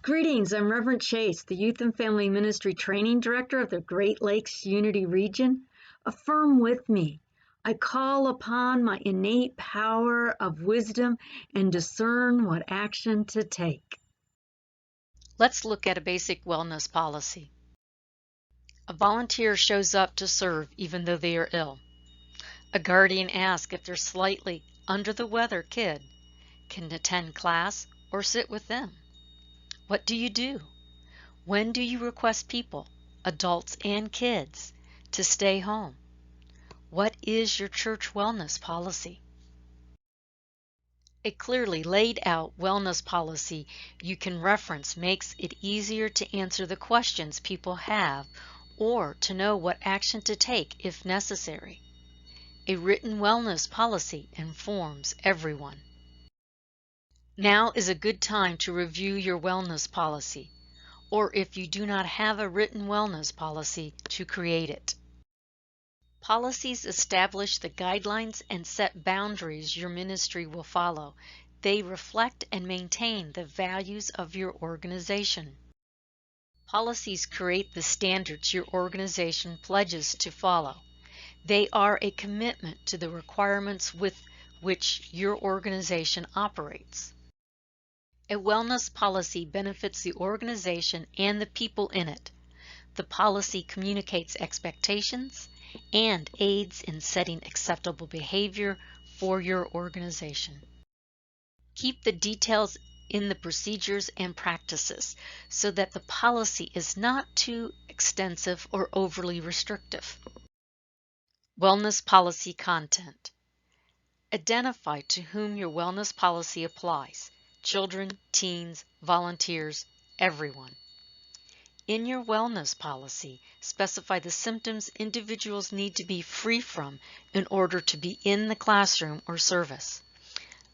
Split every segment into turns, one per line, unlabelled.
Greetings, I'm Reverend Chase, the Youth and Family Ministry Training Director of the Great Lakes Unity Region. Affirm with me. I call upon my innate power of wisdom and discern what action to take.
Let's look at a basic wellness policy. A volunteer shows up to serve even though they are ill. A guardian asks if their slightly under the weather kid can attend class or sit with them. What do you do? When do you request people, adults and kids, to stay home? What is your church wellness policy? A clearly laid out wellness policy you can reference makes it easier to answer the questions people have or to know what action to take if necessary. A written wellness policy informs everyone. Now is a good time to review your wellness policy, or if you do not have a written wellness policy, to create it. Policies establish the guidelines and set boundaries your ministry will follow. They reflect and maintain the values of your organization. Policies create the standards your organization pledges to follow. They are a commitment to the requirements with which your organization operates. A wellness policy benefits the organization and the people in it. The policy communicates expectations and aids in setting acceptable behavior for your organization. Keep the details in the procedures and practices so that the policy is not too extensive or overly restrictive. Wellness policy content. Identify to whom your wellness policy applies: children, teens, volunteers, everyone. In your wellness policy, specify the symptoms individuals need to be free from in order to be in the classroom or service.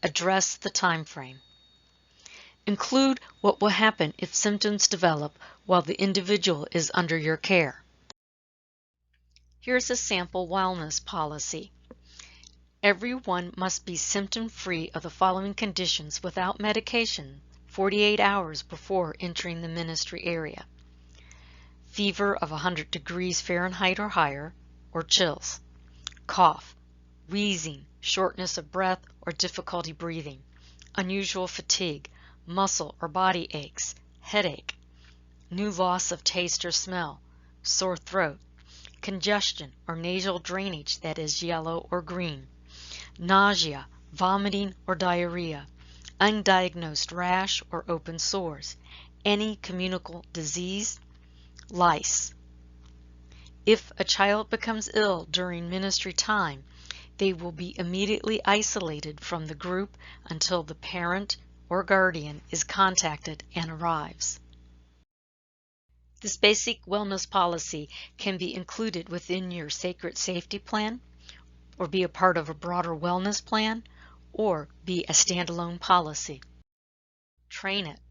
Address the time frame. Include what will happen if symptoms develop while the individual is under your care. Here's a sample wellness policy. Everyone must be symptom-free of the following conditions without medication 48 hours before entering the ministry area: fever of 100 degrees Fahrenheit or higher, or chills; cough, wheezing, shortness of breath or difficulty breathing; unusual fatigue, muscle or body aches, headache; new loss of taste or smell, sore throat; congestion or nasal drainage that is yellow or green; nausea, vomiting or diarrhea; undiagnosed rash or open sores; any communicable disease; lice. If a child becomes ill during ministry time, they will be immediately isolated from the group until the parent or guardian is contacted and arrives. This basic wellness policy can be included within your sacred safety plan, or be a part of a broader wellness plan, or be a standalone policy. Train it.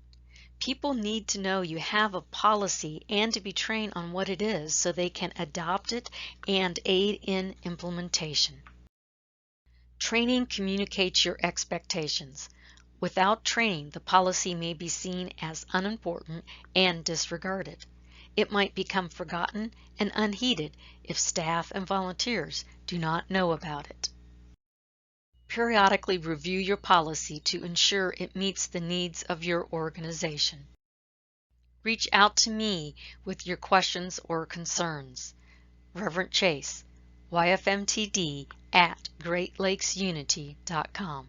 People need to know you have a policy and to be trained on what it is so they can adopt it and aid in implementation. Training communicates your expectations. Without training, the policy may be seen as unimportant and disregarded. It might become forgotten and unheeded if staff and volunteers do not know about it. Periodically review your policy to ensure it meets the needs of your organization. Reach out to me with your questions or concerns. Reverend Chase, YFMTD @GreatLakesUnity.com.